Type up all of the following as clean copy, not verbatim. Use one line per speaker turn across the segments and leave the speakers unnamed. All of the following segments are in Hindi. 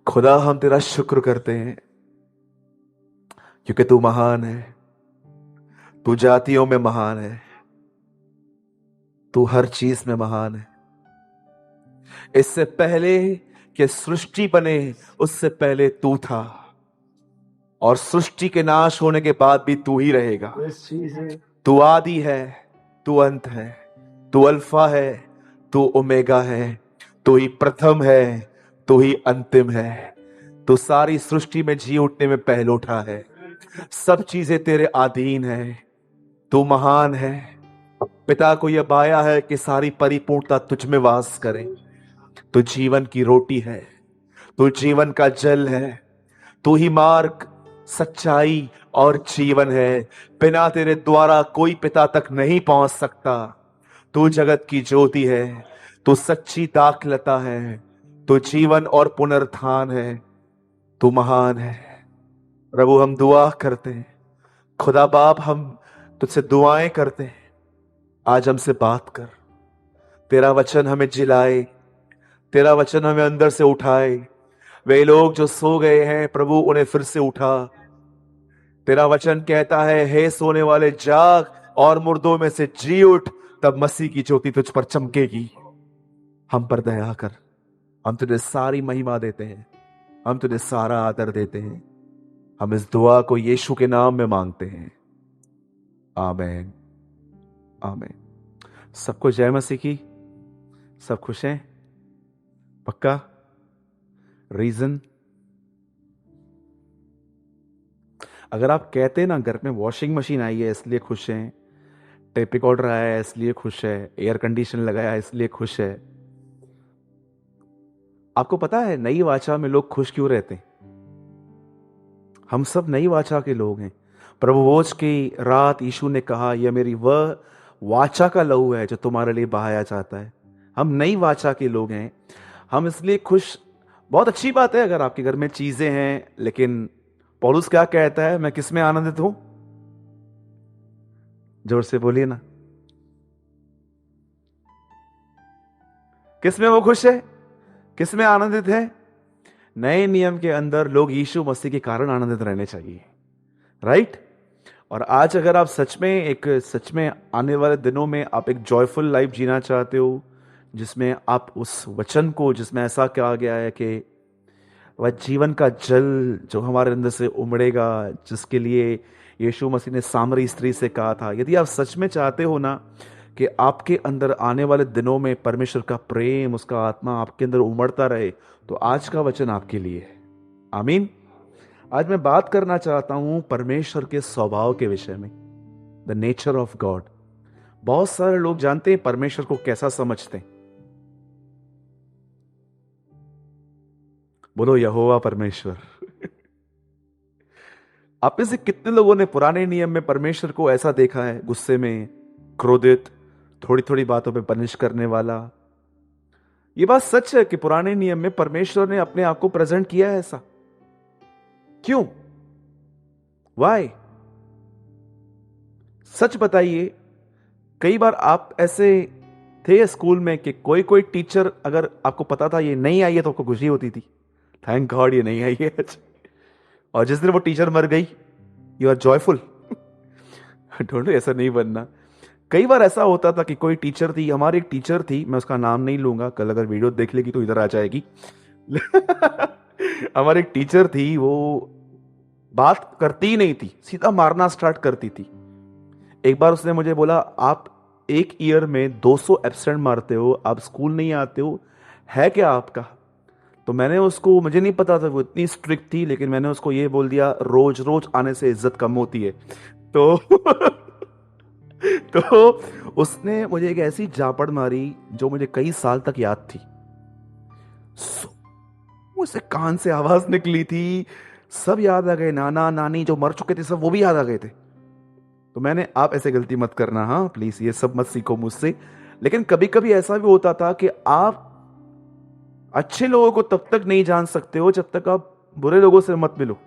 खुदा हम तेरा शुक्र करते हैं क्योंकि तू महान है। तू जातियों में महान है। तू हर चीज में महान है। इससे पहले कि सृष्टि बने उससे पहले तू था, और सृष्टि के नाश होने के बाद भी तू ही रहेगा। तू आदि है, तू अंत है, तू अल्फा है, तू ओमेगा है, तू ही प्रथम है, तू ही अंतिम है। तू सारी सृष्टि में जी उठने में पहलोठा है। सब चीजें तेरे अधीन है। तू महान है। पिता को यह बाया है कि सारी परिपूर्णता तुझ में वास करे। तू जीवन की रोटी है। तू जीवन का जल है। तू ही मार्ग, सच्चाई और जीवन है। बिना तेरे द्वारा कोई पिता तक नहीं पहुंच सकता। तू जगत की ज्योति है। तू सच्ची दाखलता है। तू जीवन और पुनरुत्थान है। तू महान है। प्रभु हम दुआ करते हैं। खुदा बाप हम तुझसे दुआएं करते हैं। आज हमसे बात कर। तेरा वचन हमें जिलाए। तेरा वचन हमें अंदर से उठाए। वे लोग जो सो गए हैं प्रभु उन्हें फिर से उठा। तेरा वचन कहता है, हे सोने वाले जाग और मुर्दों में से जी उठ, तब मसीह की ज्योति तुझ पर चमकेगी। हम पर दया कर। हम तुझे सारी महिमा देते हैं। हम तुझे सारा आदर देते हैं। हम इस दुआ को यीशु के नाम में मांगते हैं। आमीन, आमीन। सबको जय मसीह की। सब खुश हैं? पक्का? रीजन? अगर आप कहते हैं ना घर में वॉशिंग मशीन आई है इसलिए खुश हैं, टेप रिकॉर्डर आया है इसलिए खुश है, एयर कंडीशन लगाया है इसलिए खुश है। आपको पता है नई वाचा में लोग खुश क्यों रहते हैं? हम सब नई वाचा के लोग हैं। प्रभु भोज की रात यीशु ने कहा, यह मेरी वह वाचा का लहू है जो तुम्हारे लिए बहाया जाता है। हम नई वाचा के लोग हैं। हम इसलिए खुश। बहुत अच्छी बात है अगर आपके घर में चीजें हैं, लेकिन पौलुस क्या कहता है, मैं किस में आनंदित हूं? जोर से बोलिए ना। किस में वो खुश है? किस में आनंदित है? नए नियम के अंदर लोग यीशु मसीह के कारण आनंदित रहने चाहिए, राइट? और आज अगर आप सच में आने वाले दिनों में आप एक जॉयफुल लाइफ जीना चाहते हो, जिसमें आप उस वचन को, जिसमें ऐसा कहा गया है कि वह जीवन का जल जो हमारे अंदर से उमड़ेगा, जिसके लिए यीशु मसीह ने सामरी स्त्री से कहा था, यदि आप सच में चाहते हो ना कि आपके अंदर आने वाले दिनों में परमेश्वर का प्रेम, उसका आत्मा आपके अंदर उमड़ता रहे, तो आज का वचन आपके लिए है। आमीन। आज मैं बात करना चाहता हूं परमेश्वर के स्वभाव के विषय में, द नेचर ऑफ गॉड। बहुत सारे लोग जानते हैं परमेश्वर को कैसा समझते हैं। बोलो यहोवा परमेश्वर। आप में से कितने लोगों ने पुराने नियम में परमेश्वर को ऐसा देखा है, गुस्से में, क्रोधित, थोड़ी थोड़ी बातों पे पनिश करने वाला? ये बात सच है कि पुराने नियम में परमेश्वर ने अपने आप को प्रेजेंट किया है ऐसा। क्यों? वाई? सच बताइए। कई बार आप ऐसे थे स्कूल में कि कोई कोई टीचर, अगर आपको पता था ये नहीं आई है तो आपको खुशी होती थी, थैंक गॉड ये नहीं आई है। और जिस दिन वो टीचर मर गई, यू आर जॉयफुल। डोंट, ऐसा नहीं बनना। कई बार ऐसा होता था कि कोई टीचर थी, हमारी एक टीचर थी, मैं उसका नाम नहीं लूंगा, कल अगर वीडियो देख लेगी तो इधर आ जाएगी। हमारी एक टीचर थी, वो बात करती ही नहीं थी, सीधा मारना स्टार्ट करती थी। एक बार उसने मुझे बोला, आप एक ईयर में 200 एब्सेंट मारते हो, आप स्कूल नहीं आते हो, है क्या आपका? तो मैंने उसको, मुझे नहीं पता था वो इतनी स्ट्रिक्ट थी, लेकिन मैंने उसको ये बोल दिया, रोज रोज आने से इज्जत कम होती है। तो तो उसने मुझे एक ऐसी झापड़ मारी जो मुझे कई साल तक याद थी। मुझसे कान से आवाज निकली थी, सब याद आ गए, नाना नानी जो मर चुके थे सब वो भी याद आ गए थे। तो मैंने, आप ऐसे गलती मत करना, हाँ प्लीज, ये सब मत सीखो मुझसे। लेकिन कभी कभी ऐसा भी होता था कि आप अच्छे लोगों को तब तक नहीं जान सकते हो जब तक आप बुरे लोगों से मत मिलो।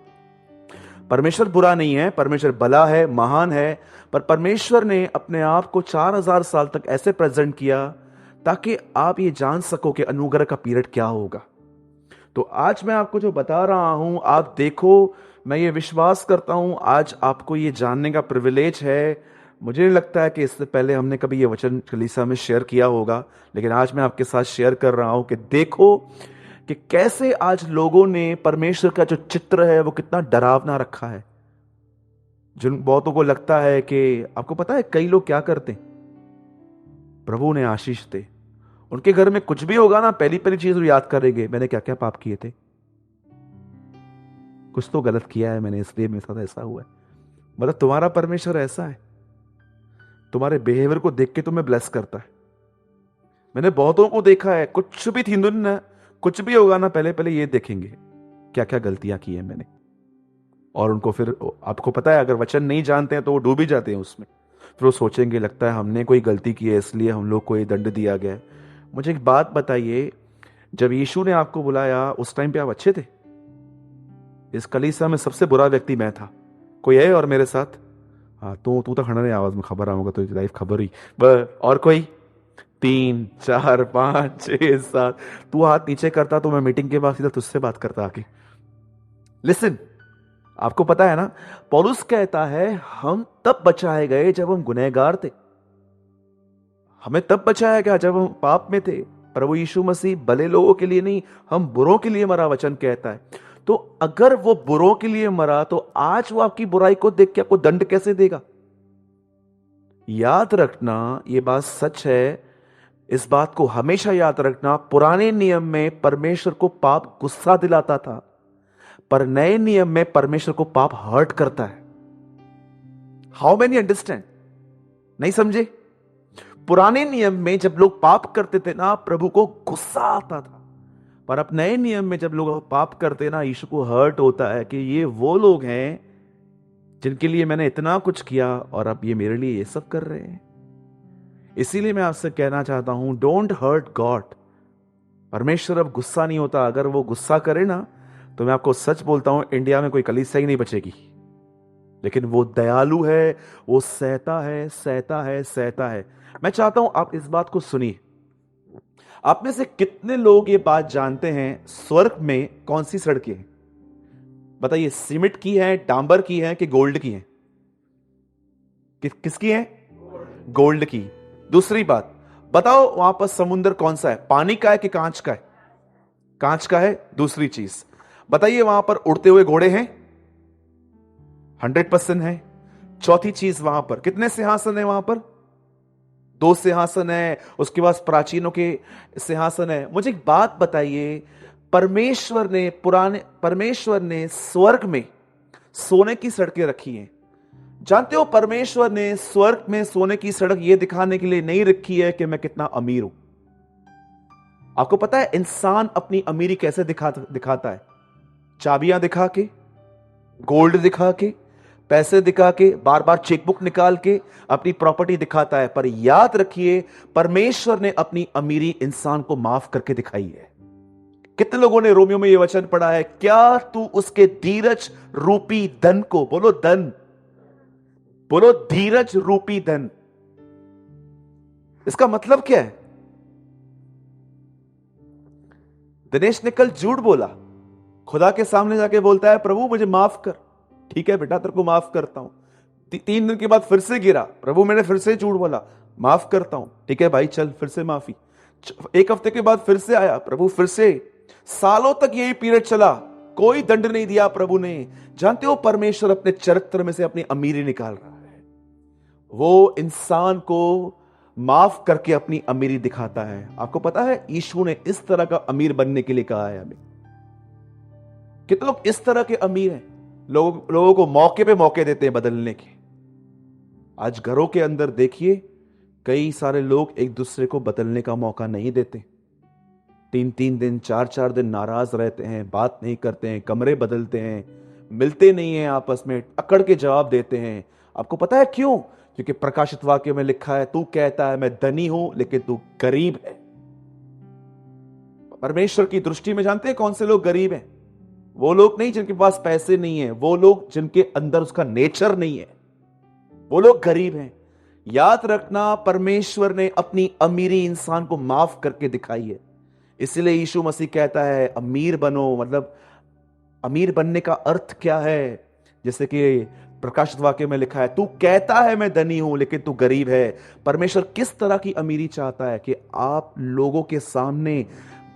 परमेश्वर बुरा नहीं है, परमेश्वर भला है, महान है, पर परमेश्वर ने अपने आप को 4000 साल तक ऐसे प्रेजेंट किया ताकि आप ये जान सको कि अनुग्रह का पीरियड क्या होगा। तो आज मैं आपको जो बता रहा हूं, आप देखो, मैं ये विश्वास करता हूं आज आपको ये जानने का प्रिविलेज है। मुझे नहीं लगता है कि इससे पहले हमने कभी ये वचन कलीसिया में शेयर किया होगा, लेकिन आज मैं आपके साथ शेयर कर रहा हूं कि देखो कि कैसे आज लोगों ने परमेश्वर का जो चित्र है वो कितना डरावना रखा है। जिन बहुतों को लगता है कि, आपको पता है कई लोग क्या करते हैं, प्रभु ने आशीष दे, उनके घर में कुछ भी होगा ना, पहली पहली चीज वो याद करेंगे, मैंने क्या क्या पाप किए थे, कुछ तो गलत किया है मैंने, इसलिए मेरे साथ ऐसा हुआ है। मतलब तुम्हारा परमेश्वर ऐसा है, तुम्हारे बिहेवियर को देख के तुम्हें ब्लेस करता है। मैंने बहुतों को देखा है, कुछ भी थी ना, कुछ भी होगा ना, पहले पहले ये देखेंगे क्या क्या गलतियां की है मैंने, और उनको फिर, आपको पता है अगर वचन नहीं जानते हैं तो वो डूब ही जाते हैं उसमें। फिर वो सोचेंगे लगता है हमने कोई गलती की है इसलिए हम लोग को ये दंड दिया गया है। मुझे एक बात बताइए, जब यीशु ने आपको बुलाया उस टाइम पे आप अच्छे थे? इस कलीसिया में सबसे बुरा व्यक्ति मैं था। कोई है और मेरे साथ? हाँ, तू तो खड़ा नहीं, आवाज में खबर आऊंगा तो लाइफ खबर ही। और कोई? 3 4 5 6 7। तू हाथ नीचे करता तो मैं मीटिंग के बाद सीधा तुझसे बात करता आके। लिसन, आपको पता है ना, पौलुस कहता है हम तब बचाए गए जब हम गुनहगार थे। हमें तब बचाया गया जब हम पाप में थे। प्रभु यीशु मसीह भले लोगों के लिए नहीं, हम बुरों के लिए मरा, वचन कहता है। तो अगर वो बुरों के लिए मरा तो आज वो आपकी बुराई को देख के आपको दंड कैसे देगा? याद रखना, ये बात सच है, इस बात को हमेशा याद रखना। पुराने नियम में परमेश्वर को पाप गुस्सा दिलाता था, पर नए नियम में परमेश्वर को पाप हर्ट करता है। How many understand? नहीं समझे? पुराने नियम में जब लोग पाप करते थे ना, प्रभु को गुस्सा आता था, पर अब नए नियम में जब लोग पाप करते ना, यीशु को हर्ट होता है कि ये वो लोग हैं जिनके लिए मैंने इतना कुछ किया और अब ये मेरे लिए ये सब कर रहे हैं। इसीलिए मैं आपसे कहना चाहता हूं, डोंट हर्ट गॉड। परमेश्वर अब गुस्सा नहीं होता। अगर वो गुस्सा करे ना, तो मैं आपको सच बोलता हूं, इंडिया में कोई कलीसिया ही नहीं बचेगी। लेकिन वो दयालु है, वो सहता है, सहता है, सहता है। मैं चाहता हूं आप इस बात को सुनिए। आप में से कितने लोग ये बात जानते हैं, स्वर्ग में कौन सी सड़कें हैं? बताइए, सीमेंट की है, डांबर की है कि गोल्ड की है? किसकी है? गोल्ड की। दूसरी बात बताओ, वहां पर समुद्र कौन सा है, पानी का है कि कांच का है? कांच का है। दूसरी चीज बताइए, वहां पर उड़ते हुए घोड़े हैं? 100% है। चौथी चीज, वहां पर कितने सिंहासन है? वहां पर 2 सिंहासन है। उसके बाद प्राचीनों के सिंहासन है। मुझे एक बात बताइए, परमेश्वर ने स्वर्ग में सोने की सड़कें रखी हैं। जानते हो, परमेश्वर ने स्वर्ग में सोने की सड़क यह दिखाने के लिए नहीं रखी है कि मैं कितना अमीर हूं। आपको पता है इंसान अपनी अमीरी कैसे दिखाता है? चाबियां दिखा के, गोल्ड दिखा के, पैसे दिखा के, बार बार चेकबुक निकाल के अपनी प्रॉपर्टी दिखाता है। पर याद रखिए, परमेश्वर ने अपनी अमीरी इंसान को माफ करके दिखाई है। कितने लोगों ने रोमियो में यह वचन पढ़ा है, क्या तू उसके धीरज रूपी धन को, बोलो धन, बोलो धीरज रूपी धन। इसका मतलब क्या है? दिनेश ने कल झूठ बोला, खुदा के सामने जाके बोलता है प्रभु मुझे माफ कर। ठीक है बेटा, तेरे को माफ करता हूं। 3 दिन के बाद फिर से गिरा, प्रभु मैंने फिर से झूठ बोला, माफ करता हूं। ठीक है भाई, चल फिर से माफी। 1 हफ्ते के बाद फिर से आया, प्रभु फिर से। सालों तक यही पीरियड चला, कोई दंड नहीं दिया प्रभु ने। जानते हो, परमेश्वर अपने चरित्र में से अपनी अमीरी निकाल रहा है। वो इंसान को माफ करके अपनी अमीरी दिखाता है। आपको पता है, यीशु ने इस तरह का अमीर बनने के लिए कहा है हमें। कितने लोग इस तरह के अमीर हैं, लोगों को मौके पे मौके देते हैं बदलने के। आज घरों के अंदर देखिए, कई सारे लोग एक दूसरे को बदलने का मौका नहीं देते। 3 दिन 4 दिन नाराज रहते हैं, बात नहीं करते हैं, कमरे बदलते हैं, मिलते नहीं हैं आपस में, अकड़ के जवाब देते हैं। आपको पता है क्यों? क्योंकि प्रकाशित वाक्य में लिखा है, तू कहता है मैं धनी हूं लेकिन तू गरीब है। परमेश्वर की दृष्टि में जानते हैं कौन से लोग गरीब हैं? वो लोग नहीं जिनके पास पैसे नहीं है, वो लोग जिनके अंदर उसका नेचर नहीं है, वो लोग गरीब हैं। याद रखना, परमेश्वर ने अपनी अमीरी इंसान को माफ करके दिखाई है। इसलिए यीशु मसीह कहता है अमीर बनो, मतलब अमीर बनने का अर्थ क्या है? जैसे कि प्रकाशित वाक्य में लिखा है, तू कहता है मैं धनी हूं लेकिन तू गरीब है। परमेश्वर किस तरह की अमीरी चाहता है? कि आप लोगों के सामने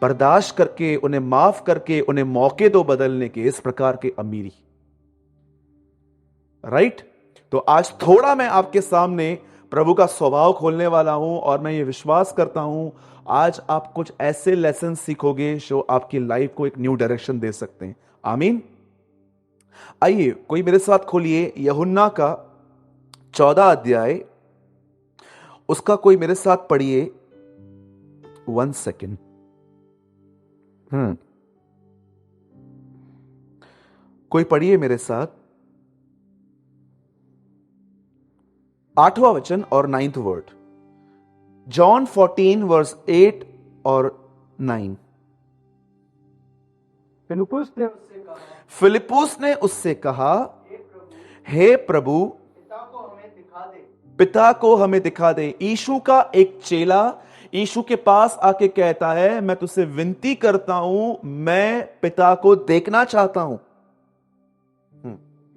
बर्दाश्त करके, उन्हें माफ करके, उन्हें मौके दो बदलने के, इस प्रकार की अमीरी। राइट? तो आज थोड़ा मैं आपके सामने प्रभु का स्वभाव खोलने वाला हूं, और मैं ये विश्वास करता हूं आज आप कुछ ऐसे लेसन सीखोगे जो आपकी लाइफ को एक न्यू डायरेक्शन दे सकते हैं। आमीन। आइए कोई मेरे साथ खोलिए यूहन्ना का 14 अध्याय, उसका कोई मेरे साथ पढ़िए 1 सेकेंड। कोई पढ़िए मेरे साथ 8वां वचन और 9th वर्ड, जॉन 14 वर्स 8 और 9। फिलिप्पुस ने उससे कहा, हे प्रभु, पिता को हमें दिखा दे। यीशु का एक चेला यीशु के पास आके कहता है, मैं तुझसे विनती करता हूं, मैं पिता को देखना चाहता हूं।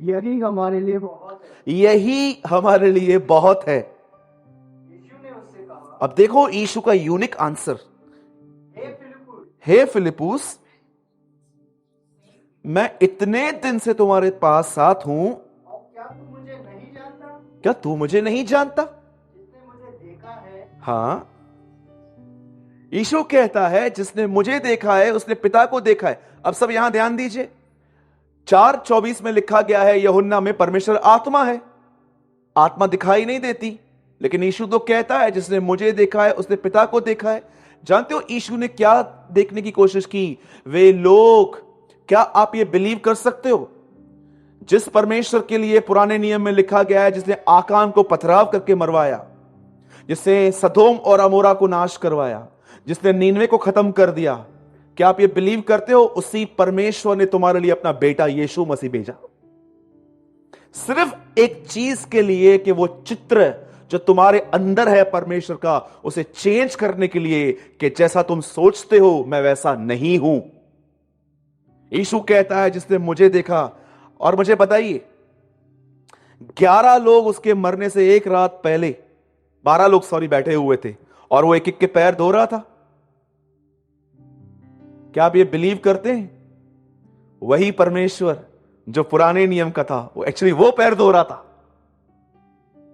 यही हमारे लिए बहुत है।
यही हमारे लिए बहुत है।
यीशु ने उससे कहा,
अब देखो यीशु का यूनिक आंसर, हे फिलिप्पुस, मैं इतने दिन से तुम्हारे पास साथ हूं,
और क्या तू मुझे नहीं जानता?
क्या तू मुझे नहीं जानता?
जिसने मुझे देखा है,
हाँ, यीशु कहता है जिसने मुझे देखा है उसने पिता को देखा है। अब सब यहां ध्यान दीजिए, 4:24 में लिखा गया है यूहन्ना में, परमेश्वर आत्मा है, आत्मा दिखाई नहीं देती, लेकिन यीशु तो कहता है जिसने मुझे देखा है उसने पिता को देखा है। जानते हो यीशु ने क्या देखने की कोशिश की? वे लोग, क्या आप ये बिलीव कर सकते हो, जिस परमेश्वर के लिए पुराने नियम में लिखा गया है, जिसने आकान को पथराव करके मरवाया, जिसने सदोम और अमोरा को नाश करवाया, जिसने नीनवे को खत्म कर दिया, क्या आप ये बिलीव करते हो उसी परमेश्वर ने तुम्हारे लिए अपना बेटा यीशु मसीह भेजा? सिर्फ एक चीज के लिए, कि वो चित्र जो तुम्हारे अंदर है परमेश्वर का, उसे चेंज करने के लिए, कि जैसा तुम सोचते हो मैं वैसा नहीं हूं। यीशु कहता है जिसने मुझे देखा। और मुझे बताइए, 11 लोग उसके मरने से एक रात पहले, 12 लोग सॉरी, बैठे हुए थे और वो एक एक के पैर धो रहा था। क्या आप ये बिलीव करते हैं? वही परमेश्वर जो पुराने नियम का था, वो एक्चुअली वो पैर धो रहा था।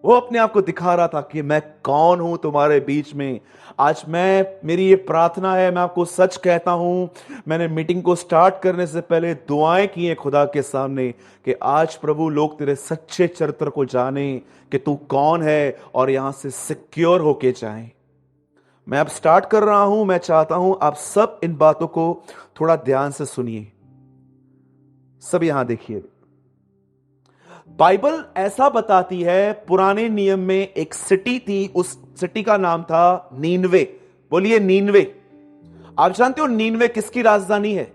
वो अपने आप को दिखा रहा था कि मैं कौन हूं तुम्हारे बीच में। आज मेरी ये प्रार्थना है, मैं आपको सच कहता हूं, मैंने मीटिंग को स्टार्ट करने से पहले दुआएं की हैं खुदा के सामने, कि आज प्रभु लोग तेरे सच्चे चरित्र को जाने कि तू कौन है, और यहां से सिक्योर होके जाएं। मैं अब स्टार्ट कर रहा हूं, मैं चाहता हूं आप सब इन बातों को थोड़ा ध्यान से सुनिए। सब यहां देखिए, बाइबल ऐसा बताती है, पुराने नियम में एक सिटी थी, उस सिटी का नाम था नीनवे। बोलिए नीनवे। आप जानते हो नीनवे किसकी राजधानी है?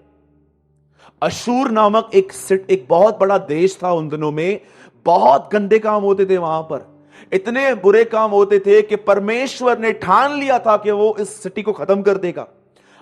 अशूर नामक एक बहुत बड़ा देश था उन दिनों में। बहुत गंदे काम होते थे वहां पर, इतने बुरे काम होते थे कि परमेश्वर ने ठान लिया था कि वो इस सिटी को खत्म कर देगा।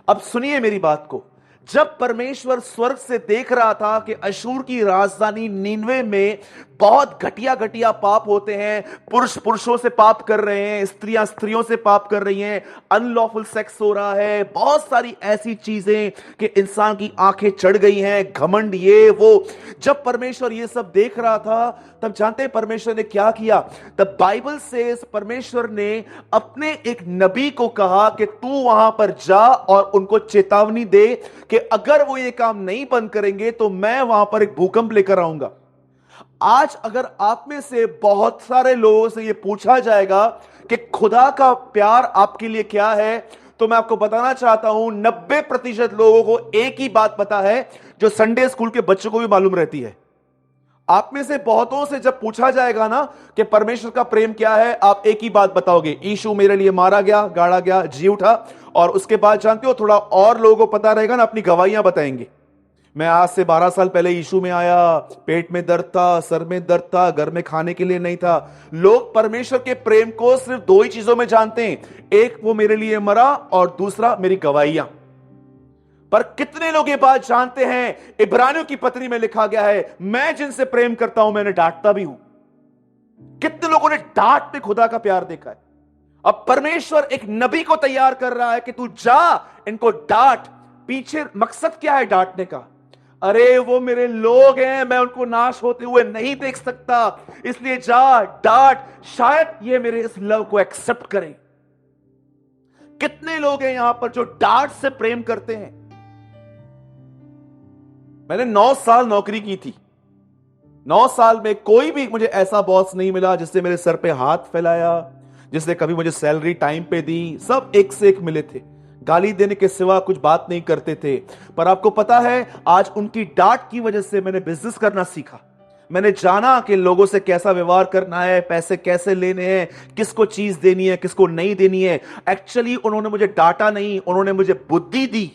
अब सुनिए मेरी बात को, जब परमेश्वर स्वर्ग से देख रहा था कि अशूर की राजधानी नीनवे में बहुत घटिया घटिया पाप होते हैं, पुरुष पुरुषों से पाप कर रहे हैं, स्त्रियां स्त्रियों से पाप कर रही हैं, अनलॉफुल सेक्स हो रहा है, बहुत सारी ऐसी चीजें कि इंसान की आंखें चढ़ गई हैं, घमंड ये वो। जब परमेश्वर ये सब देख रहा था, तब जानते हैं परमेश्वर ने क्या किया? तब बाइबल से परमेश्वर ने अपने एक नबी को कहा कि तू वहां पर जा और उनको चेतावनी दे कि अगर वो ये काम नहीं बंद करेंगे तो मैं वहां पर एक भूकंप लेकर आऊंगा। आज अगर आप में से बहुत सारे लोगों से ये पूछा जाएगा कि खुदा का प्यार आपके लिए क्या है, तो मैं आपको बताना चाहता हूं 90% लोगों को एक ही बात पता है, जो संडे स्कूल के बच्चों को भी मालूम रहती है। आप में से बहुतों से जब पूछा जाएगा ना कि परमेश्वर का प्रेम क्या है, आप एक ही बात बताओगे, यीशु मेरे लिए मारा गया, गाड़ा गया, जी उठा। और उसके बाद जानते हो, थोड़ा और लोगों को पता रहेगा ना, अपनी गवाहियां बताएंगे। मैं आज से 12 साल पहले यीशु में आया, पेट में दर्द था, सर में दर्द था, घर में खाने के लिए नहीं था। लोग परमेश्वर के प्रेम को सिर्फ 2 ही चीजों में जानते हैं, एक वो मेरे लिए मरा और दूसरा मेरी गवाहियां। पर कितने लोग ये बात जानते हैं, इब्रानियों की पत्री में लिखा गया है, मैं जिनसे प्रेम करता हूं मैंने डांटता भी हूं। कितने लोगों ने डांट में खुदा का प्यार देखा है। अब परमेश्वर एक नबी को तैयार कर रहा है कि तू जा, इनको डांट। पीछे मकसद क्या है डांटने का? अरे वो मेरे लोग हैं, मैं उनको नाश होते हुए नहीं देख सकता, इसलिए जा, डांट, शायद ये मेरे इस लव को एक्सेप्ट करें। कितने लोग हैं यहां पर जो डांट से प्रेम करते हैं? मैंने 9 साल नौकरी की थी। 9 साल में कोई भी मुझे ऐसा बॉस नहीं मिला जिसने मेरे सर पे हाथ फैलाया, जिसने कभी मुझे सैलरी टाइम पे दी। सब एक से एक मिले थे, गाली देने के सिवा कुछ बात नहीं करते थे। पर आपको पता है, आज उनकी डांट की वजह से मैंने बिजनेस करना सीखा। मैंने जाना कि लोगों से कैसा व्यवहार करना है, पैसे कैसे लेने हैं, किसको चीज देनी है, किसको नहीं देनी है। एक्चुअली उन्होंने मुझे डांटा नहीं, उन्होंने मुझे बुद्धि दी।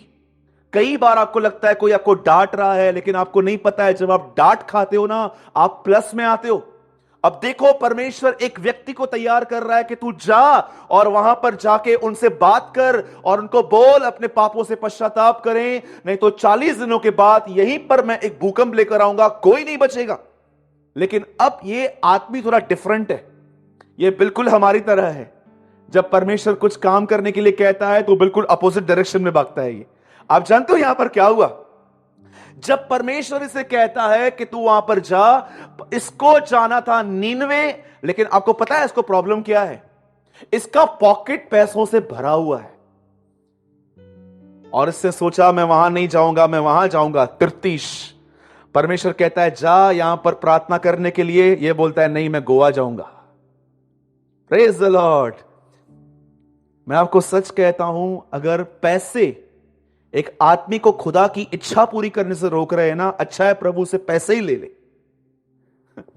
कई बार आपको लगता है कोई आपको डांट रहा है, लेकिन आपको नहीं पता है जब आप डांट खाते हो ना, आप प्लस में आते हो। अब देखो, परमेश्वर एक व्यक्ति को तैयार कर रहा है कि तू जा और वहां पर जाके उनसे बात कर और उनको बोल अपने पापों से पश्चाताप करें, नहीं तो 40 दिनों के बाद यहीं पर मैं एक भूकंप लेकर आऊंगा, कोई नहीं बचेगा। लेकिन अब ये आदमी थोड़ा डिफरेंट है। ये बिल्कुल हमारी तरह है। जब परमेश्वर कुछ काम करने के लिए कहता है तो बिल्कुल अपोजिट डायरेक्शन में भागता है ये। आप जानते हो यहां पर क्या हुआ? जब परमेश्वर इसे कहता है कि तू वहां पर जा, इसको जाना था नीनवे, लेकिन आपको पता है इसको प्रॉब्लम क्या है? इसका पॉकेट पैसों से भरा हुआ है और इससे सोचा मैं वहां नहीं जाऊंगा, मैं वहां जाऊंगा तिर्तीश। परमेश्वर कहता है जा यहां पर प्रार्थना करने के लिए, यह बोलता है नहीं, मैं गोवा जाऊंगा। Praise the Lord. मैं आपको सच कहता हूं, अगर पैसे एक आदमी को खुदा की इच्छा पूरी करने से रोक रहे हैं ना, अच्छा है प्रभु से पैसे ही ले ले।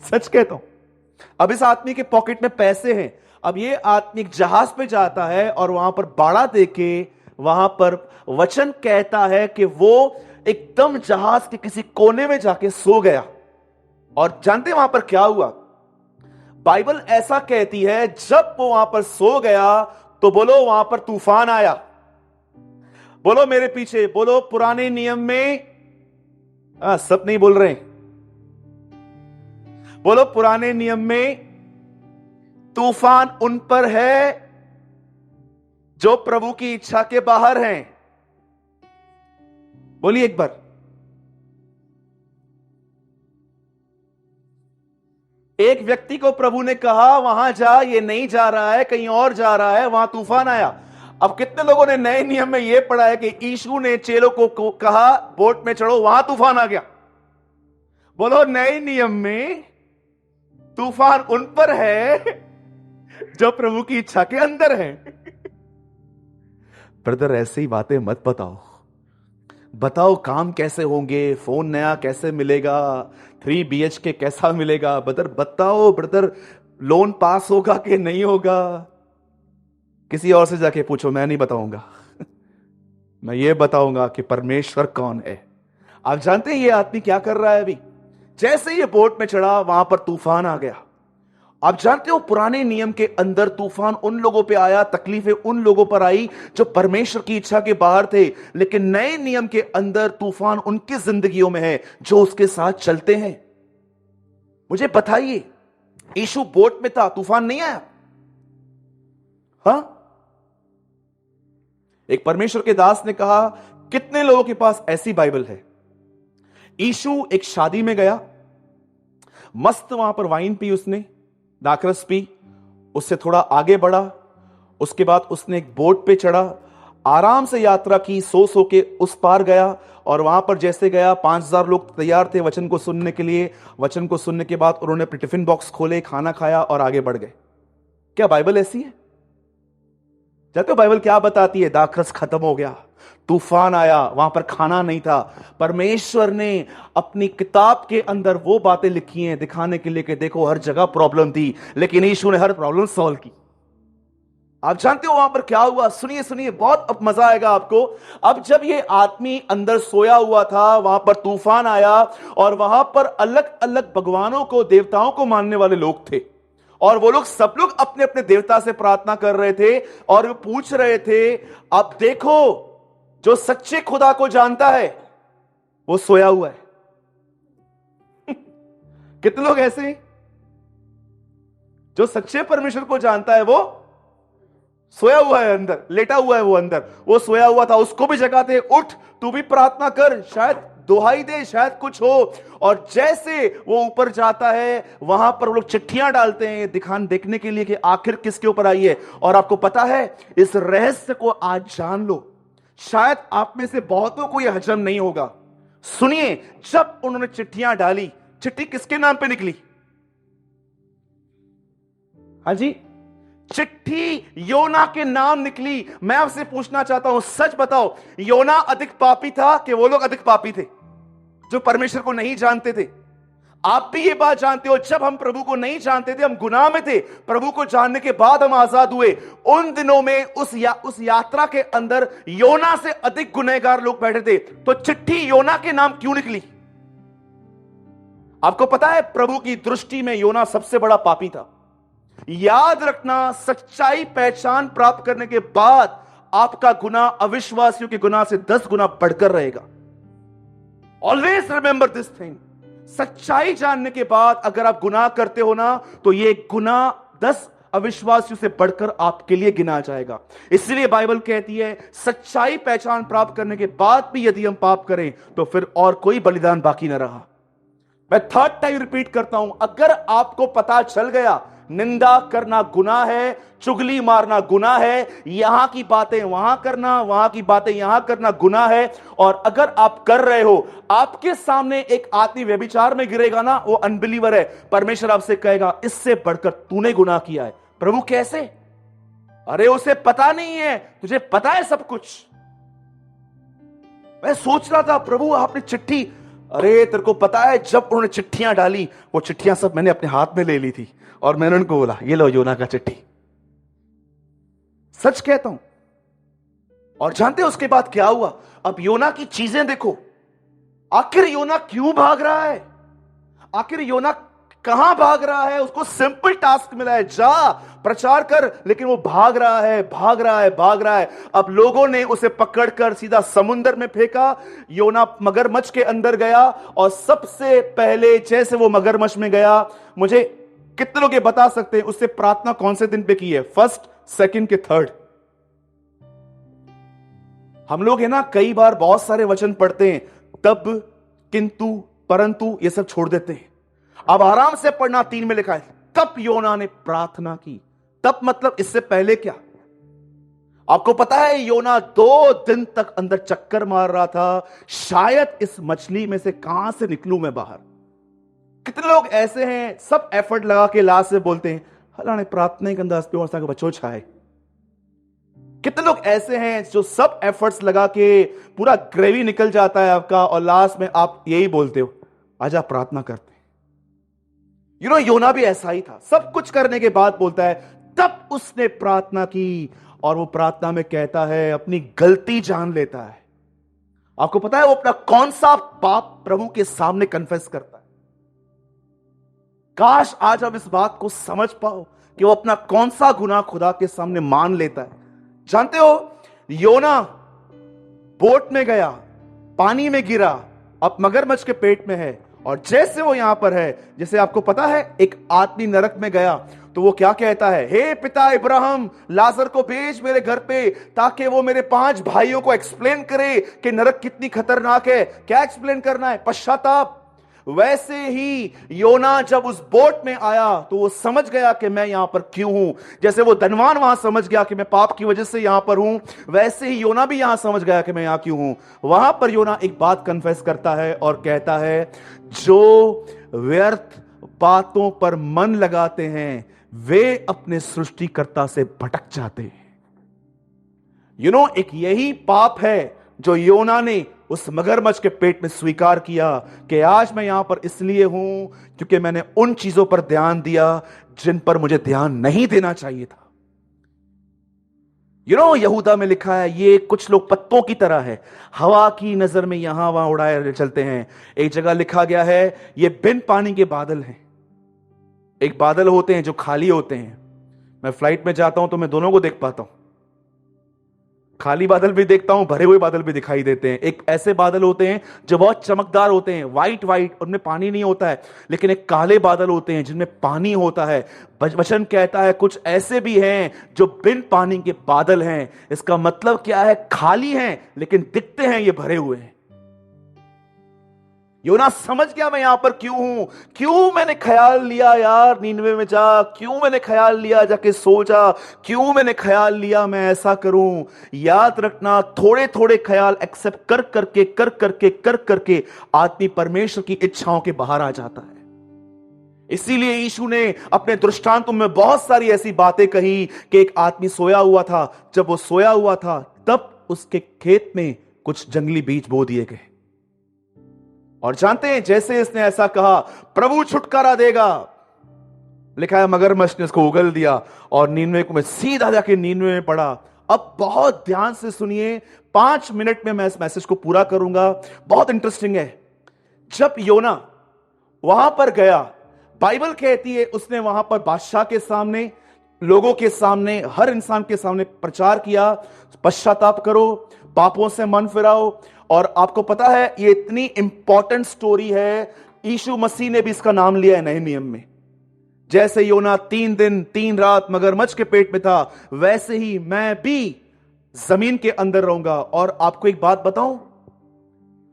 सच कहता हूं। अब इस आदमी के पॉकेट में पैसे हैं। अब ये आदमी एक जहाज पे जाता है और वहां पर बाड़ा देके वहां पर वचन कहता है कि वो एकदम जहाज के किसी कोने में जाके सो गया। और जानते वहां पर क्या हुआ? बाइबल ऐसा कहती है, जब वो वहां पर सो गया तो बोलो वहां पर तूफान आया। बोलो मेरे पीछे, बोलो पुराने नियम में, सब नहीं बोल रहे, बोलो पुराने नियम में तूफान उन पर है जो प्रभु की इच्छा के बाहर हैं। बोलिए एक बार। एक व्यक्ति को प्रभु ने कहा वहां जा, ये नहीं जा रहा है, कहीं और जा रहा है, वहां तूफान आया। अब कितने लोगों ने नए नियम में यह पढ़ा है कि यीशु ने चेलों को कहा बोट में चढ़ो, वहां तूफान आ गया। बोलो नए नियम में तूफान उन पर है जो प्रभु की इच्छा के अंदर है। ब्रदर ऐसी बातें मत बताओ। बताओ काम कैसे होंगे, फोन नया कैसे मिलेगा, 3 BHK कैसा मिलेगा। ब्रदर बताओ, ब्रदर लोन पास होगा कि नहीं होगा। किसी और से जाके पूछो, मैं नहीं बताऊंगा। मैं ये बताऊंगा कि परमेश्वर कौन है। आप जानते हैं ये आदमी क्या कर रहा है? अभी जैसे ये बोट में चढ़ा वहां पर तूफान आ गया। आप जानते हो पुराने नियम के अंदर तूफान उन लोगों पे आया, तकलीफें उन लोगों पर आई जो परमेश्वर की इच्छा के बाहर थे। लेकिन नए नियम के अंदर तूफान उनकी जिंदगियों में है जो उसके साथ चलते हैं। मुझे बताइए, यीशु बोट में था, तूफान नहीं आया? हाँ, एक परमेश्वर के दास ने कहा, कितने लोगों के पास ऐसी बाइबल है? यीशु एक शादी में गया, मस्त वहां पर वाइन पी, उसने दाखरस पी, उससे थोड़ा आगे बढ़ा, उसके बाद उसने एक बोट पे चढ़ा, आराम से यात्रा की, सो के उस पार गया। और वहां पर जैसे गया, 5000 लोग तैयार थे वचन को सुनने के लिए। वचन को सुनने के बाद उन्होंने अपने टिफिन बॉक्स खोले, खाना खाया और आगे बढ़ गए। क्या बाइबल ऐसी है? जानते हो बाइबल क्या बताती है? दाखरस खत्म हो गया, तूफान आया, वहां पर खाना नहीं था। परमेश्वर ने अपनी किताब के अंदर वो बातें लिखी हैं दिखाने के लिए कि देखो हर जगह प्रॉब्लम थी, लेकिन यीशु ने हर प्रॉब्लम सॉल्व की। आप जानते हो वहां पर क्या हुआ? सुनिए सुनिए, बहुत अब मजा आएगा आपको। अब जब ये आदमी अंदर सोया हुआ था, वहां पर तूफान आया और वहां पर अलग अलग भगवानों को, देवताओं को मानने वाले लोग थे। और वो लोग सब लोग अपने अपने देवता से प्रार्थना कर रहे थे और वो पूछ रहे थे, अब देखो जो सच्चे खुदा को जानता है वो सोया हुआ है। कितने लोग ऐसे हैं? जो सच्चे परमेश्वर को जानता है वो सोया हुआ है, अंदर लेटा हुआ है। वो अंदर वो सोया हुआ था, उसको भी जगाते, उठ तू भी प्रार्थना कर, शायद दुहाई दे, शायद कुछ हो। और जैसे वो ऊपर जाता है, वहां पर वो लोग चिट्ठियां डालते हैं देखने के लिए कि आखिर किसके ऊपर आई है। और आपको पता है, इस रहस्य को आज जान लो, शायद आप में से बहुतों को यह हजम नहीं होगा। सुनिए, जब उन्होंने चिट्ठियां डाली, चिट्ठी किसके नाम पे निकली? हाँ जी, चिट्ठी योना के नाम निकली। मैं आपसे पूछना चाहता हूं, सच बताओ, योना अधिक पापी था कि वो लोग अधिक पापी थे जो परमेश्वर को नहीं जानते थे? आप भी ये बात जानते हो, जब हम प्रभु को नहीं जानते थे, हम गुनाह में थे। प्रभु को जानने के बाद हम आजाद हुए। उन दिनों में उस यात्रा के अंदर योना से अधिक गुनहगार लोग बैठे थे। तो चिट्ठी योना के नाम क्यों निकली? आपको पता है, प्रभु की दृष्टि में योना सबसे बड़ा पापी था। याद रखना, सच्चाई पहचान प्राप्त करने के बाद आपका गुनाह अविश्वासियों के गुनाह से 10 गुना बढ़कर रहेगा। Always remember this thing. सच्चाई जानने के बाद अगर आप गुनाह करते हो ना, तो ये गुनाह 10 अविश्वासियों से बढ़कर आपके लिए गिना जाएगा। इसलिए बाइबल कहती है, सच्चाई पहचान प्राप्त करने के बाद भी यदि हम पाप करें तो फिर और कोई बलिदान बाकी ना रहा। मैं थर्ड टाइम रिपीट करता हूं, अगर आपको पता चल गया निंदा करना गुनाह है, चुगली मारना गुनाह है, यहां की बातें वहां करना, वहां की बातें यहां करना गुनाह है, और अगर आप कर रहे हो, आपके सामने एक आदमी व्यभिचार में गिरेगा ना, वो अनबिलीवर है। परमेश्वर आपसे कहेगा, इससे बढ़कर तूने गुनाह किया है। प्रभु कैसे? अरे उसे पता नहीं है, तुझे पता है सब कुछ। मैं सोच रहा था, प्रभु आपने चिट्ठी, अरे तेरे को पता है, जब उन्होंने चिट्ठियां डाली, वो चिट्ठियां सब मैंने अपने हाथ में ले ली थी और मैंने उनको बोला, ये लो योना का चिट्ठी। सच कहता हूं। और जानते हो उसके बाद क्या हुआ? अब योना की चीजें देखो। आखिर योना क्यों भाग रहा है? आखिर योना कहां भाग रहा है? उसको सिंपल टास्क मिला है, जा प्रचार कर, लेकिन वो भाग रहा है, भाग रहा है, भाग रहा है। अब लोगों ने उसे पकड़कर सीधा समुद्र में फेंका। योना मगरमच्छ के अंदर गया, और सबसे पहले जैसे वो मगरमच्छ में गया, मुझे कितने लोग ये बता सकते हैं उससे प्रार्थना कौन से दिन पे की है? फर्स्ट, सेकंड के थर्ड? हम लोग है ना, कई बार बहुत सारे वचन पढ़ते हैं, तब, किंतु, परंतु, ये सब छोड़ देते हैं। अब आराम से पढ़ना, 3 में लिखा है, तब योना ने प्रार्थना की। तब मतलब इससे पहले क्या? आपको पता है, योना 2 दिन तक अंदर चक्कर मार रहा था, शायद इस मछली में से कहां से निकलूं मैं बाहर। कितने लोग ऐसे हैं, सब एफर्ट लगा के लास्ट से बोलते हैं, हलाने प्रार्थना के अंदाज पे और बच्चों छाए। कितने लोग ऐसे हैं जो सब एफर्ट्स लगा के पूरा ग्रेवी निकल जाता है आपका, और लास्ट में आप यही बोलते हो, आजा प्रार्थना करते। योना भी ऐसा ही था, सब कुछ करने के बाद बोलता है, तब उसने प्रार्थना की। और वो प्रार्थना में कहता है, अपनी गलती जान लेता है। आपको पता है वो अपना कौन सा पाप प्रभु के सामने कन्फेस करता है? काश आज आप इस बात को समझ पाओ कि वो अपना कौन सा गुनाह खुदा के सामने मान लेता है। जानते हो, योना बोट में गया, पानी में गिरा, अब मगरमच्छ के पेट में है, और जैसे वो यहां पर है, जैसे आपको पता है, एक आदमी नरक में गया तो वो क्या कहता है, हे पिता इब्राहिम, लाजर को भेज मेरे घर पे, ताकि वो मेरे 5 भाइयों को एक्सप्लेन करे कि नरक कितनी खतरनाक है। क्या एक्सप्लेन करना है? पश्चाताप। वैसे ही योना जब उस बोट में आया तो वो समझ गया कि मैं यहां पर क्यों हूं। जैसे वो धनवान वहां समझ गया कि मैं पाप की वजह से यहां पर हूं, वैसे ही योना भी यहां समझ गया कि मैं यहां क्यों हूं। वहां पर योना एक बात कन्फेस करता है और कहता है, जो व्यर्थ बातों पर मन लगाते हैं वे अपने सृष्टिकर्ता से भटक जाते हैं। एक यही पाप है जो योना ने उस मगरमच्छ के पेट में स्वीकार किया कि आज मैं यहां पर इसलिए हूं क्योंकि मैंने उन चीजों पर ध्यान दिया जिन पर मुझे ध्यान नहीं देना चाहिए था। यहूदा में लिखा है, ये कुछ लोग पत्तों की तरह है, हवा की नजर में यहां वहां उड़ाए चलते हैं। एक जगह लिखा गया है, ये बिन पानी के बादल हैं। एक बादल होते हैं जो खाली होते हैं। मैं फ्लाइट में जाता हूं तो मैं दोनों को देख पाता हूं। खाली बादल भी देखता हूं, भरे हुए बादल भी दिखाई देते हैं। एक ऐसे बादल होते हैं जो बहुत चमकदार होते हैं, वाइट वाइट, उनमें पानी नहीं होता है। लेकिन एक काले बादल होते हैं जिनमें पानी होता है। वचन कहता है कुछ ऐसे भी हैं जो बिन पानी के बादल हैं। इसका मतलब क्या है? खाली हैं लेकिन दिखते हैं ये भरे हुए हैं। योना समझ गया मैं यहां पर क्यों हूं, क्यों मैंने ख्याल लिया यार नीनवे में जा, क्यों मैंने ख्याल लिया जाके सो जा, क्यों मैंने ख्याल लिया मैं ऐसा करूं। याद रखना, थोड़े थोड़े ख्याल एक्सेप्ट कर करके आदमी परमेश्वर की इच्छाओं के बाहर आ जाता है। इसीलिए यीशु ने अपने दृष्टांतों में बहुत सारी ऐसी बातें कही कि एक आदमी सोया हुआ था। जब वो सोया हुआ था तब उसके खेत में कुछ जंगली बीज बो दिए गए। और जानते हैं जैसे इसने ऐसा कहा, प्रभु छुटकारा देगा, लिखा है मगरमच्छ ने उसको उगल दिया और नीनवे को मैं सीधा जाके नीनवे में पड़ा। अब बहुत ध्यान से सुनिए, 5 मिनट में मैं इस मैसेज को पूरा करूंगा। बहुत इंटरेस्टिंग है। जब योना वहां पर गया, बाइबल कहती है उसने वहां पर बादशाह के सामने, लोगों के सामने, हर इंसान के सामने प्रचार किया, पश्चाताप करो, पापों से मन फिराओ। और आपको पता है ये इतनी इंपॉर्टेंट स्टोरी है, यीशु मसीह ने भी इसका नाम लिया है नए नियम में। जैसे योना 3 दिन 3 रात मगरमच्छ के पेट में था, वैसे ही मैं भी जमीन के अंदर रहूंगा। और आपको एक बात बताऊं,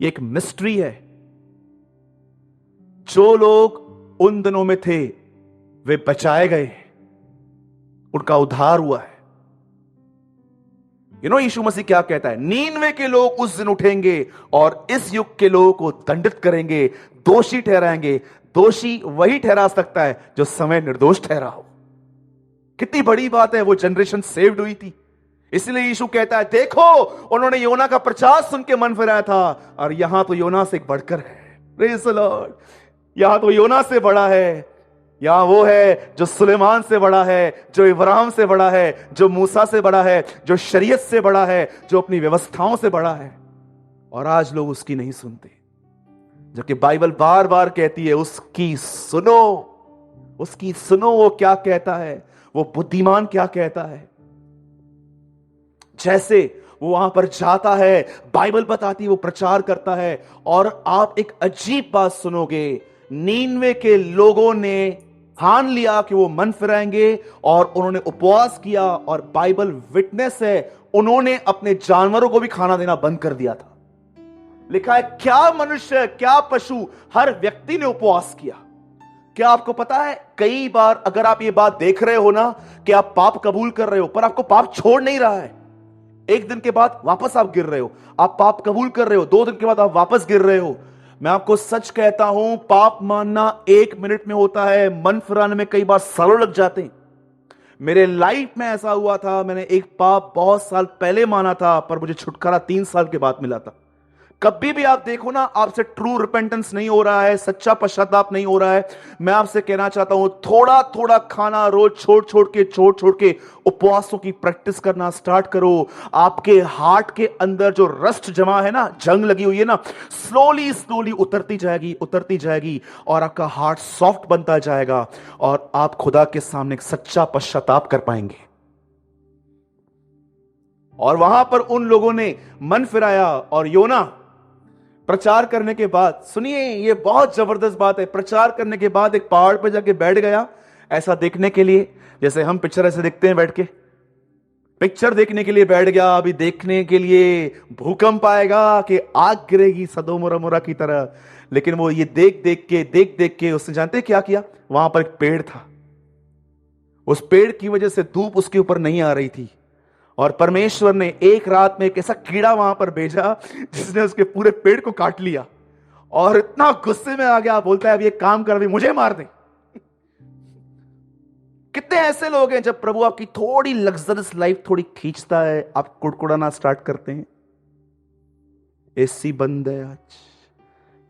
ये एक मिस्ट्री है। जो लोग उन दिनों में थे वे बचाए गए, उनका उद्धार हुआ है। यीशु मसीह क्या कहता है? नीनवे के लोग उस दिन उठेंगे और इस युग के लोगों को दंडित करेंगे, दोषी ठहराएंगे। दोषी वही ठहरा सकता है जो समय निर्दोष ठहरा हो। कितनी बड़ी बात है, वो जनरेशन सेव्ड हुई थी। इसलिए यीशु कहता है देखो, उन्होंने योना का प्रचार सुन के मन फिराया था, और यहां तो योना से बढ़कर है। Praise the Lord. यहां तो योना से बड़ा है, यहां वो है जो सुलेमान से बड़ा है, जो इब्राहिम से बड़ा है, जो मूसा से बड़ा है, जो शरीयत से बड़ा है, जो अपनी व्यवस्थाओं से बड़ा है। और आज लोग उसकी नहीं सुनते, जबकि बाइबल बार बार कहती है उसकी सुनो, उसकी सुनो। वो क्या कहता है, वो बुद्धिमान क्या कहता है। जैसे वो वहां पर जाता है, बाइबल बताती है, वो प्रचार करता है। और आप एक अजीब बात सुनोगे, नीनवे के लोगों ने ठान लिया कि वो मन फिराएंगे और उन्होंने उपवास किया। और बाइबल विटनेस है, उन्होंने अपने जानवरों को भी खाना देना बंद कर दिया था। लिखा है क्या मनुष्य, क्या पशु, हर व्यक्ति ने उपवास किया। क्या आपको पता है, कई बार अगर आप ये बात देख रहे हो ना कि आप पाप कबूल कर रहे हो पर आपको पाप छोड़ नहीं रहा है, एक दिन के बाद वापस आप गिर रहे हो। आप पाप कबूल कर रहे हो, 2 दिन के बाद आप वापस गिर रहे हो। मैं आपको सच कहता हूं, पाप मानना 1 मिनट में होता है, मन फिराने में कई बार सालों लग जाते हैं। मेरे लाइफ में ऐसा हुआ था, मैंने एक पाप बहुत साल पहले माना था, पर मुझे छुटकारा 3 साल के बाद मिला था। कभी भी आप देखो ना, आपसे ट्रू रिपेंटेंस नहीं हो रहा है, सच्चा पश्चाताप नहीं हो रहा है, मैं आपसे कहना चाहता हूं थोड़ा थोड़ा खाना रोज छोड़ छोड़ के उपवासों की प्रैक्टिस करना स्टार्ट करो। आपके हार्ट के अंदर जो रस्ट जमा है ना, जंग लगी हुई है ना, स्लोली स्लोली उतरती जाएगी और आपका हार्ट सॉफ्ट बनता जाएगा और आप खुदा के सामने एक सच्चा पश्चाताप कर पाएंगे। और वहां पर उन लोगों ने मन फिराया और योना प्रचार करने के बाद, सुनिए ये बहुत जबरदस्त बात है, प्रचार करने के बाद एक पहाड़ पर जाके बैठ गया, ऐसा देखने के लिए, जैसे हम पिक्चर ऐसे देखते हैं बैठ के, पिक्चर देखने के लिए बैठ गया। अभी देखने के लिए भूकंप आएगा कि आग गिरेगी सदोम और अमोरा की तरह। लेकिन वो ये देख देख के उसने, जानते क्या किया? वहां पर एक पेड़ था, उस पेड़ की वजह से धूप उसके ऊपर नहीं आ रही थी, और परमेश्वर ने एक रात में एक ऐसा कीड़ा वहां पर भेजा जिसने उसके पूरे पेड़ को काट लिया। और इतना गुस्से में आ गया, बोलता है अब ये काम कर, अभी मुझे मार दे। कितने ऐसे लोग हैं जब प्रभु आपकी थोड़ी लग्जरियस लाइफ थोड़ी खींचता है, आप कुड़कुड़ाना स्टार्ट करते हैं। एसी बंद है आज,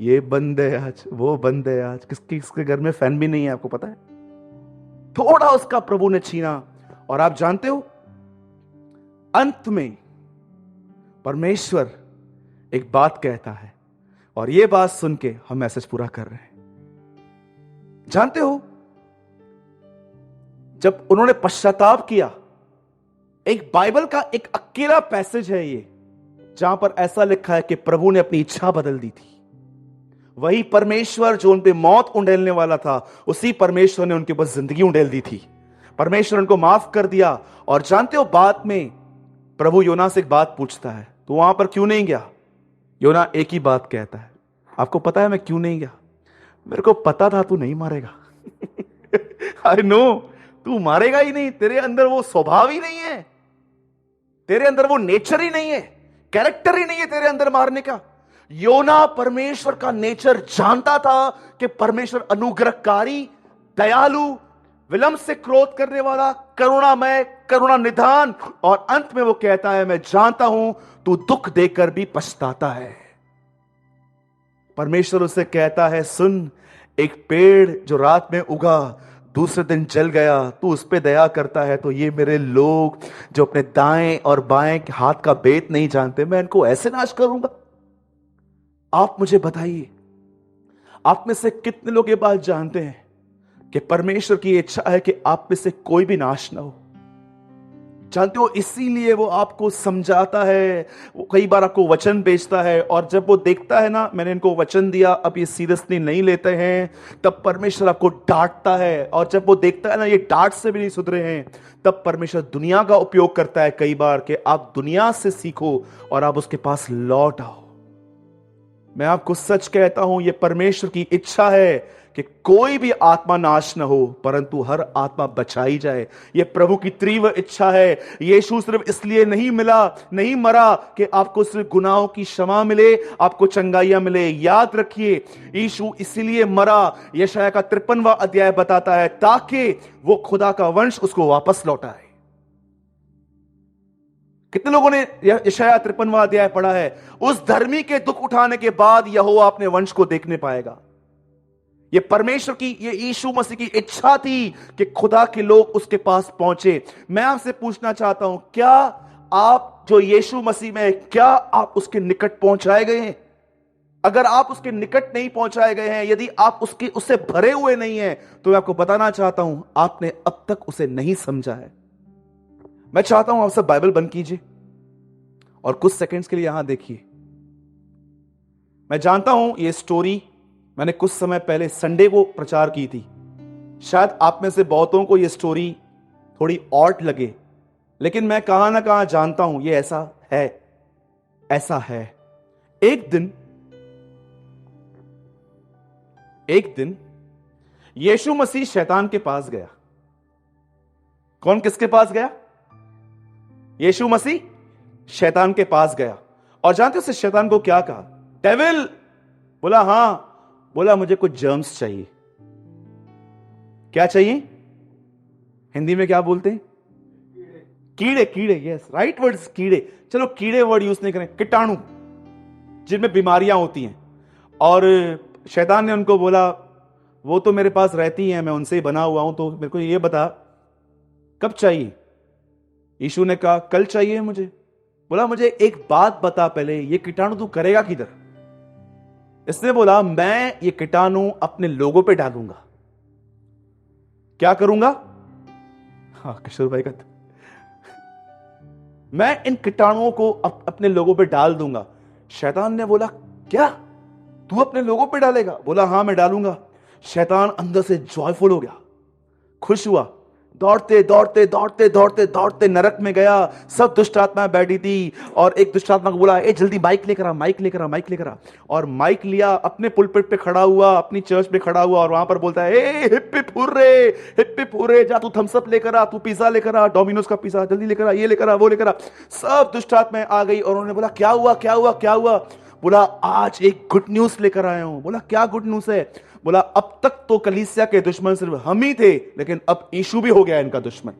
ये बंद है आज, वो बंद है आज। किसके घर में फैन भी नहीं है, आपको पता है? थोड़ा उसका प्रभु ने छीना, और आप जानते हो अंत में परमेश्वर एक बात कहता है, और यह बात सुन के हम मैसेज पूरा कर रहे हैं। जानते हो, जब उन्होंने पश्चाताप किया एक बाइबल का एक अकेला पैसेज है ये, जहां पर ऐसा लिखा है कि प्रभु ने अपनी इच्छा बदल दी थी। वही परमेश्वर जो उन पे मौत उंडेलने वाला था, उसी परमेश्वर ने उनके ऊपर जिंदगी उंडेल दी थी। परमेश्वर उनको माफ कर दिया। और जानते हो, बाद में प्रभु योना से एक बात पूछता है, तू वहां पर क्यों नहीं गया? योना एक ही बात कहता है, आपको पता है मैं क्यों नहीं गया? मेरे को पता था तू नहीं मारेगा। आई नो, तू मारेगा ही नहीं, तेरे अंदर वो स्वभाव ही नहीं है, तेरे अंदर वो नेचर ही नहीं है, कैरेक्टर ही नहीं है तेरे अंदर मारने का। योना परमेश्वर का नेचर जानता था कि परमेश्वर अनुग्रहकारी, दयालु, विलंब से क्रोध करने वाला, करुणामय, करुणा निधान, और अंत में वो कहता है, मैं जानता हूं तू दुख देकर भी पछताता है। परमेश्वर उसे कहता है, सुन, एक पेड़ जो रात में उगा दूसरे दिन जल गया, तू उस पे दया करता है, तो ये मेरे लोग जो अपने दाएं और बाएं हाथ का भेद नहीं जानते, मैं इनको ऐसे नाश करूंगा? आप मुझे बताइए, आप में से कितने लोग ये बात जानते हैं कि परमेश्वर की इच्छा है कि आप में से कोई भी नाश ना हो? जानते हो, इसीलिए वो आपको समझाता है, वो कई बार आपको वचन भेजता है, और जब वो देखता है ना, मैंने इनको वचन दिया, अब ये सीरियसली नहीं लेते हैं, तब परमेश्वर आपको डांटता है। और जब वो देखता है ना, ये डांट से भी नहीं सुधरे हैं, तब परमेश्वर दुनिया का उपयोग करता है कई बार कि आप दुनिया से सीखो और आप उसके पास लौट आओ। मैं आपको सच कहता हूं, यह परमेश्वर की इच्छा है कि कोई भी आत्मा नाश न हो, परंतु हर आत्मा बचाई जाए। यह प्रभु की तीव्र इच्छा है। यीशु सिर्फ इसलिए नहीं मरा कि आपको सिर्फ गुनाहों की क्षमा मिले, आपको चंगाइयां मिले। याद रखिए, यीशु इसलिए मरा, यशायाह का 53वां अध्याय बताता है, ताकि वो खुदा का वंश उसको वापस लौटाए। कितने लोगों ने यशायाह 53वां अध्याय पढ़ा है? उस धर्मी के दुख उठाने के बाद यहोवा अपने वंश को देखने पाएगा। ये परमेश्वर की, ये यीशु मसीह की इच्छा थी कि खुदा के लोग उसके पास पहुंचे। मैं आपसे पूछना चाहता हूं, क्या आप जो यीशु मसीह में है, क्या आप उसके निकट पहुंचाए गए हैं? अगर आप उसके निकट नहीं पहुंचाए गए हैं, यदि आप उससे भरे हुए नहीं हैं, तो मैं आपको बताना चाहता हूं, आपने अब तक उसे नहीं समझा है। मैं चाहता हूं आप सब बाइबल बंद कीजिए और कुछ सेकंड्स के लिए यहां देखिए। मैं जानता हूं ये स्टोरी मैंने कुछ समय पहले संडे को प्रचार की थी। शायद आप में से बहुतों को यह स्टोरी थोड़ी ऑड लगे, लेकिन मैं कहां ना कहां जानता हूं ये ऐसा है। एक दिन यीशु मसीह शैतान के पास गया। कौन किसके पास गया? यीशु मसीह शैतान के पास गया। और जानते हो उसे शैतान को क्या कहा? डेविल। बोला हां। बोला मुझे कुछ जर्म्स चाहिए। क्या चाहिए? हिंदी में क्या बोलते हैं? कीड़े। यस, राइट वर्ड्स, कीड़े। चलो कीड़े वर्ड यूज नहीं करें, कीटाणु जिनमें बीमारियां होती हैं। और शैतान ने उनको बोला, वो तो मेरे पास रहती हैं, मैं उनसे ही बना हुआ हूं, तो मेरे को ये बता कब चाहिए? यीशु ने कहा कल चाहिए मुझे। बोला मुझे एक बात बता पहले, ये कीटाणु तू करेगा किधर? इसने बोला मैं ये कीटाणु अपने लोगों पे डालूंगा। क्या करूंगा? हाँ, किशोर भाई का मैं इन कीटाणुओं को अपने लोगों पे डाल दूंगा। शैतान ने बोला क्या तू अपने लोगों पे डालेगा? बोला हां मैं डालूंगा। शैतान अंदर से जॉयफुल हो गया, खुश हुआ। दौड़ते नरक में गया। सब दुष्ट आत्मा बैठी थी और एक दुष्ट आत्मा को बोला ए जल्दी माइक लेकर आ। और माइक लिया, अपने पुलपिट पे खड़ा हुआ, अपनी चर्च पे खड़ा हुआ और वहां पर बोलता है ए हिप्पी फुर्रे, जा तू थम्स अप लेकर आ, तू पिज्जा लेकर आ, डोमिनोज का पिज्जा जल्दी लेकर आ, ये लेकर आ, वो लेकर आ। सब दुष्ट आत्माएं आ गई और उन्होंने बोला क्या हुआ? बोला आज एक गुड न्यूज लेकर आया हूं। बोला क्या गुड न्यूज है? बोला अब तक तो कलीसिया के दुश्मन सिर्फ हम ही थे, लेकिन अब यीशु भी हो गया इनका दुश्मन।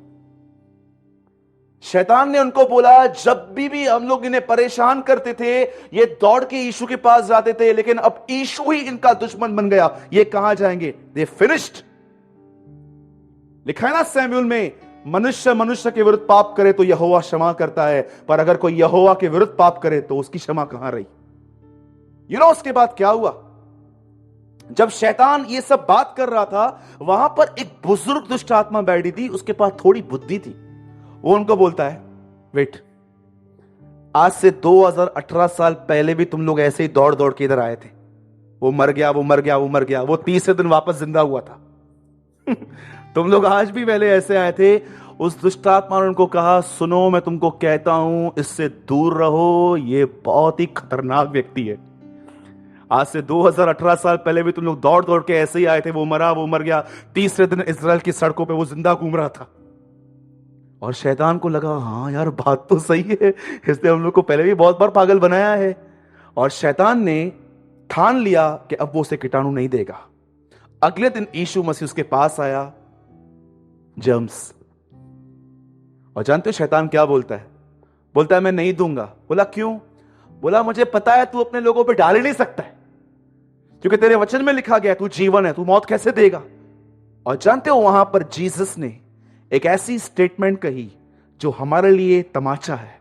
शैतान ने उनको बोला जब भी हम लोग इन्हें परेशान करते थे, ये दौड़ के यीशु के पास जाते थे, लेकिन अब यीशु ही इनका दुश्मन बन गया। ये कहां जाएंगे? They finished. लिखा है ना सैमुएल में, मनुष्य के विरुद्ध पाप करे तो यहोवा क्षमा करता है, पर अगर कोई यहोवा के विरुद्ध पाप करे तो उसकी क्षमा कहां रही? उसके बाद क्या हुआ? जब शैतान ये सब बात कर रहा था, वहां पर एक बुजुर्ग दुष्ट आत्मा बैठी थी, उसके पास थोड़ी बुद्धि थी। वो उनको बोलता है वेट, आज से 2018 साल पहले भी तुम लोग ऐसे ही दौड़ दौड़ के इधर आए थे। वो मर गया, वो मर गया, वो मर गया, वो तीसरे दिन वापस जिंदा हुआ था। तुम लोग आज भी पहले ऐसे आए थे। उस दुष्ट आत्मा ने उनको कहा, सुनो मैं तुमको कहता हूं, इससे दूर रहो, ये बहुत ही खतरनाक व्यक्ति है। आज से 2018 साल पहले भी तुम लोग दौड़ दौड़ के ऐसे ही आए थे। वो मरा, वो मर गया, तीसरे दिन इजराइल की सड़कों पे वो जिंदा घूम रहा था। और शैतान को लगा, हाँ यार बात तो सही है, इसने हम लोग को पहले भी बहुत बार पागल बनाया है। और शैतान ने ठान लिया कि अब वो उसे कीटाणु नहीं देगा। अगले दिन यीशु मसीह उसके पास आया, जर्म्स। और जानते हो शैतान क्या बोलता है? बोलता है मैं नहीं दूंगा। बोला क्यों? बोला मुझे पता है तू अपने लोगों पे डाल ही नहीं सकता है, क्योंकि तेरे वचन में लिखा गया तू जीवन है, तू मौत कैसे देगा। और जानते हो वहां पर जीसस ने एक ऐसी स्टेटमेंट कही जो हमारे लिए तमाचा है।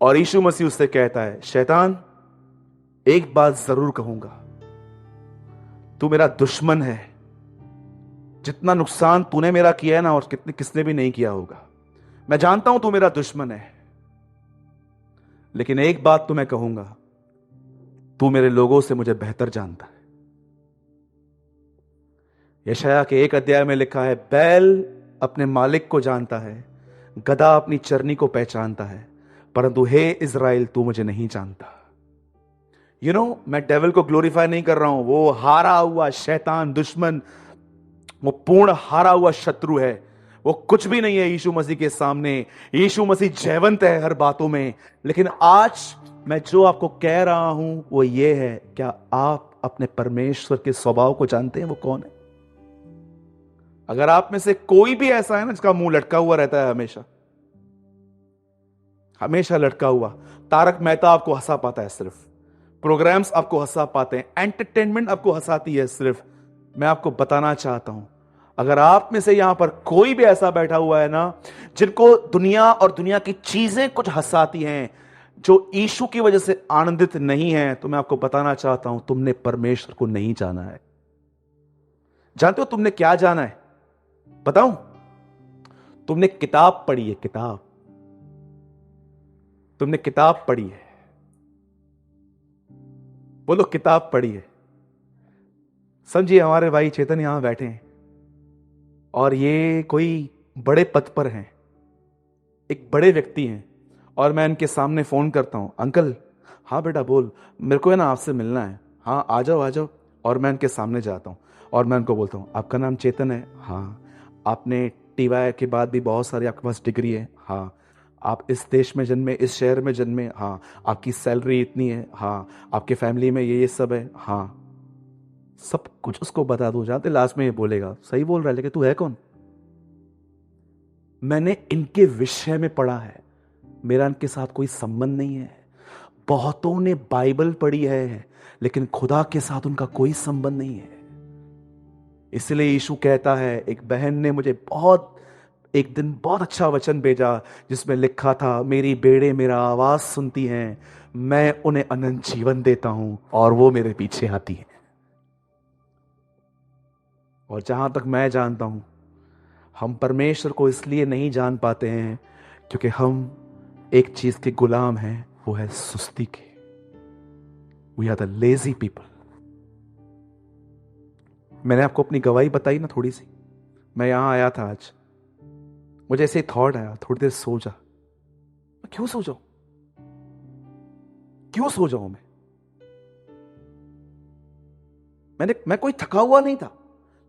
और यीशु मसीह उससे कहता है, शैतान एक बात जरूर कहूंगा, तू मेरा दुश्मन है। जितना नुकसान तूने मेरा किया है ना, और किसने भी नहीं किया होगा, मैं जानता हूं तू मेरा दुश्मन है, लेकिन एक बात तो मैं कहूंगा, तू मेरे लोगों से मुझे बेहतर जानता है। यशायाह के 1 अध्याय में लिखा है, बैल अपने मालिक को जानता है, गधा अपनी चरनी को पहचानता है, परंतु हे इज़राइल तू मुझे नहीं जानता। मैं डेविल को ग्लोरीफाई नहीं कर रहा हूं। वो हारा हुआ शैतान, दुश्मन, वो पूर्ण हारा हुआ शत्रु है। वो कुछ भी नहीं है यीशु मसीह के सामने। यीशु मसीह जयवंत है हर बातों में। लेकिन आज मैं जो आपको कह रहा हूं वो ये है, क्या आप अपने परमेश्वर के स्वभाव को जानते हैं? वो कौन है? अगर आप में से कोई भी ऐसा है ना जिसका मुंह लटका हुआ रहता है, हमेशा लटका हुआ, तारक मेहता आपको हंसा पाता है, सिर्फ प्रोग्राम्स आपको हंसा पाते हैं, एंटरटेनमेंट आपको हंसाती है सिर्फ, मैं आपको बताना चाहता हूं, अगर आप में से यहां पर कोई भी ऐसा बैठा हुआ है ना जिनको दुनिया और दुनिया की चीजें कुछ हंसाती हैं, जो यीशु की वजह से आनंदित नहीं है, तो मैं आपको बताना चाहता हूं, तुमने परमेश्वर को नहीं जाना है। जानते हो तुमने क्या जाना है? बताऊं? तुमने किताब पढ़ी है, किताब। तुमने किताब पढ़ी है। बोलो किताब पढ़ी है। समझिए हमारे भाई चेतन यहां बैठे हैं और ये कोई बड़े पद पर हैं, एक बड़े व्यक्ति हैं, और मैं इनके सामने फोन करता हूं, अंकल हाँ बेटा बोल, मेरे को है ना आपसे मिलना है, हाँ आ जाओ आ जाओ। और मैं इनके सामने जाता हूं और मैं इनको बोलता हूं, आपका नाम चेतन है? हाँ। आपने टीवाई के बाद भी बहुत सारी आपके पास डिग्री है? हाँ। आप इस देश में जन्मे, इस शहर में जन्मे? हाँ। आपकी सैलरी इतनी है? हाँ। आपके फैमिली में ये सब है? हाँ। सब कुछ उसको बता दो। जानते लास्ट में ये बोलेगा, सही बोल रहा है लेकिन तू है कौन? मैंने इनके विषय में पढ़ा है, मेरा इनके साथ कोई संबंध नहीं है। बहुतों ने बाइबल पढ़ी है लेकिन खुदा के साथ उनका कोई संबंध नहीं है। इसलिए यीशु कहता है, एक बहन ने मुझे एक दिन बहुत अच्छा वचन भेजा जिसमें लिखा था, मेरी बेड़े मेरा आवाज सुनती हैं, मैं उन्हें अनंत जीवन देता हूं और वो मेरे पीछे आती है। और जहां तक मैं जानता हूं, हम परमेश्वर को इसलिए नहीं जान पाते हैं क्योंकि हम एक चीज के गुलाम हैं, वो है सुस्ती के। We are the lazy people. मैंने आपको अपनी गवाही बताई ना थोड़ी सी। मैं यहां आया था आज, मुझे ऐसे थॉट आया, थोड़ी देर सो जा। क्यों सो जाऊं? क्यों सो जाऊं मैं कोई थका हुआ नहीं था,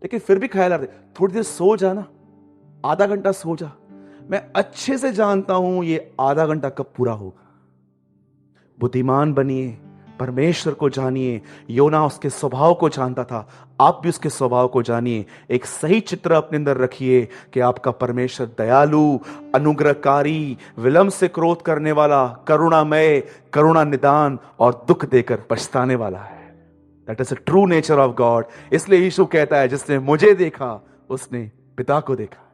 लेकिन फिर भी ख्याल आ रहा था, थोड़ी देर सो जा ना, आधा घंटा सो जा। मैं अच्छे से जानता हूं ये आधा घंटा कब पूरा होगा। बुद्धिमान बनिए, परमेश्वर को जानिए। योना उसके स्वभाव को जानता था, आप भी उसके स्वभाव को जानिए। एक सही चित्र अपने अंदर रखिए कि आपका परमेश्वर दयालु, अनुग्रहकारी, विलंब से क्रोध करने वाला, करुणामय, करुणा निदान और दुख देकर पछताने वाला है। That is a true nature of God. इसलिए यीशु कहता है, जिसने मुझे देखा उसने पिता को देखा।